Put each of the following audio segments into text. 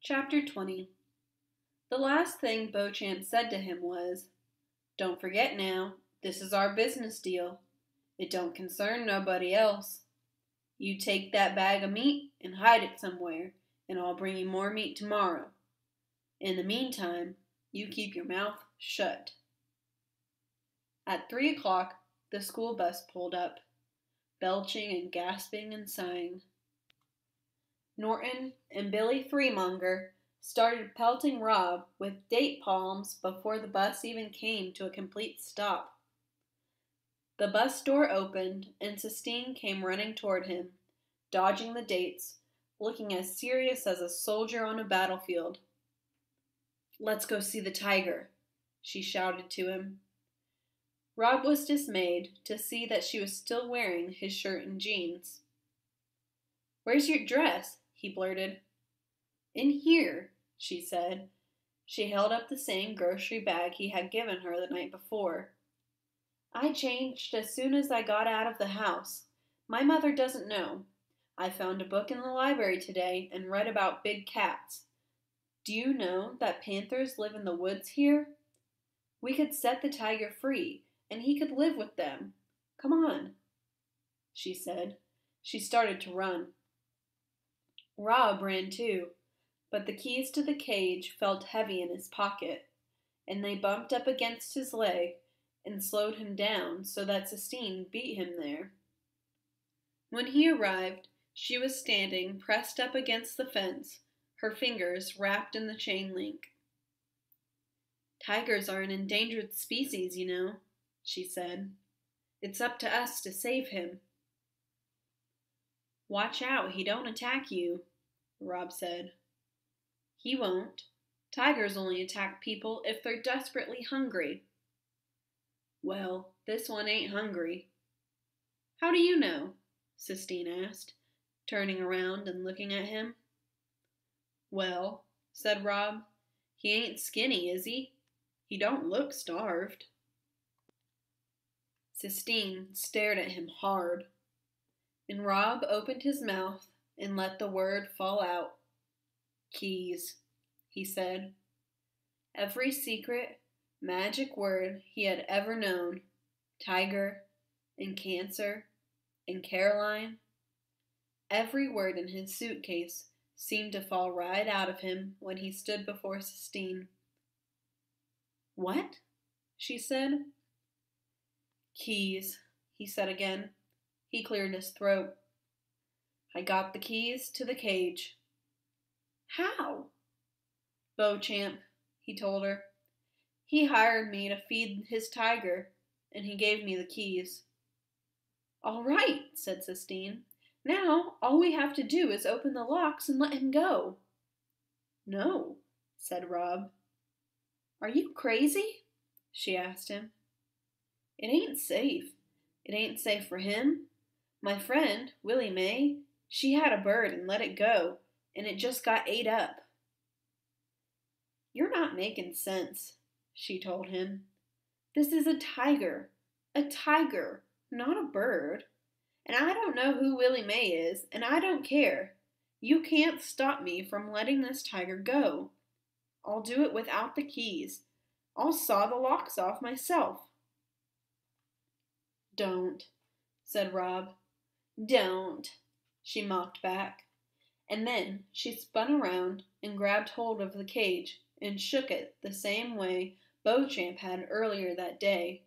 Chapter 20. The last thing Beauchamp said to him was, "Don't forget now, this is our business deal. It don't concern nobody else. You take that bag of meat and hide it somewhere, and I'll bring you more meat tomorrow. In the meantime, you keep your mouth shut." At 3 o'clock, the school bus pulled up, belching and gasping and sighing. Norton and Billy Freemonger started pelting Rob with date palms before the bus even came to a complete stop. The bus door opened, and Sistine came running toward him, dodging the dates, looking as serious as a soldier on a battlefield. "Let's go see the tiger," she shouted to him. Rob was dismayed to see that she was still wearing his shirt and jeans. "Where's your dress?" he blurted. "In here," she said. She held up the same grocery bag he had given her the night before. "I changed as soon as I got out of the house. My mother doesn't know. I found a book in the library today and read about big cats. Do you know that panthers live in the woods here? We could set the tiger free, and he could live with them. Come on," she said. She started to run. Rob ran too, but the keys to the cage felt heavy in his pocket, and they bumped up against his leg and slowed him down so that Sistine beat him there. When he arrived, she was standing pressed up against the fence, her fingers wrapped in the chain link. "Tigers are an endangered species, you know," she said. "It's up to us to save him." "Watch out he don't attack you," Rob said. "He won't. Tigers only attack people if they're desperately hungry." "Well, this one ain't hungry." "How do you know?" Sistine asked, turning around and looking at him. "Well," said Rob, "he ain't skinny, is he? He don't look starved." Sistine stared at him hard, and Rob opened his mouth and let the word fall out. "Keys," he said. Every secret, magic word he had ever known, tiger, and cancer, and Caroline, every word in his suitcase seemed to fall right out of him when he stood before Sistine. "What?" she said. "Keys," he said again. He cleared his throat. "I got the keys to the cage." "How?" "Beauchamp," he told her. "He hired me to feed his tiger, and he gave me the keys." "All right," said Sistine. "Now all we have to do is open the locks and let him go." "No," said Rob. "Are you crazy?" she asked him. "It ain't safe. It ain't safe for him. My friend, Willie May, she had a bird and let it go, and it just got ate up." "You're not making sense," she told him. "This is a tiger. A tiger, not a bird. And I don't know who Willie May is, and I don't care. You can't stop me from letting this tiger go. I'll do it without the keys. I'll saw the locks off myself." "Don't," said Rob. "Don't," she mocked back. And then she spun around and grabbed hold of the cage and shook it the same way Beauchamp had earlier that day.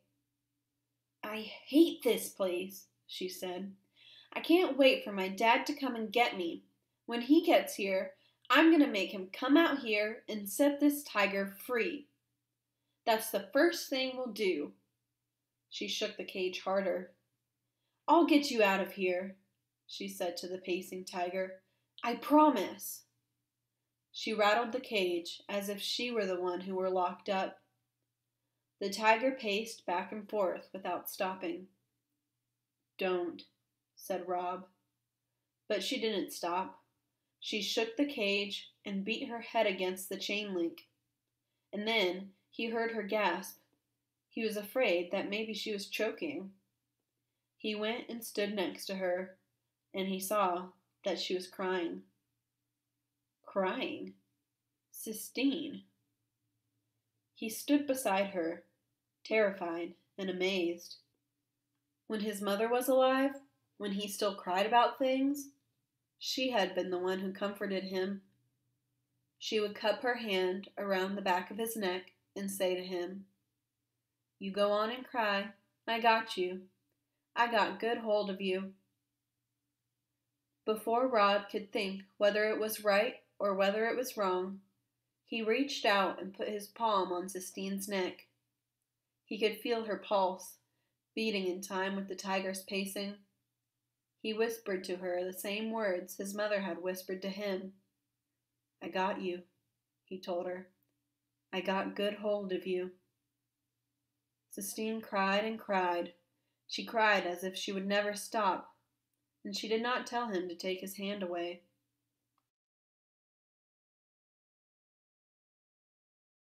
"I hate this place," she said. "I can't wait for my dad to come and get me. When he gets here, I'm going to make him come out here and set this tiger free. That's the first thing we'll do." She shook the cage harder. "I'll get you out of here," she said to the pacing tiger. "I promise." She rattled the cage as if she were the one who were locked up. The tiger paced back and forth without stopping. "Don't," said Rob. But she didn't stop. She shook the cage and beat her head against the chain link. And then he heard her gasp. He was afraid that maybe she was choking. He went and stood next to her, and he saw that she was crying. Crying? Sistine. He stood beside her, terrified and amazed. When his mother was alive, when he still cried about things, she had been the one who comforted him. She would cup her hand around the back of his neck and say to him, "You go on and cry. I got you. I got good hold of you." Before Rod could think whether it was right or whether it was wrong, he reached out and put his palm on Sistine's neck. He could feel her pulse, beating in time with the tiger's pacing. He whispered to her the same words his mother had whispered to him. "I got you," he told her. "I got good hold of you." Sistine cried and cried. She cried as if she would never stop, and she did not tell him to take his hand away.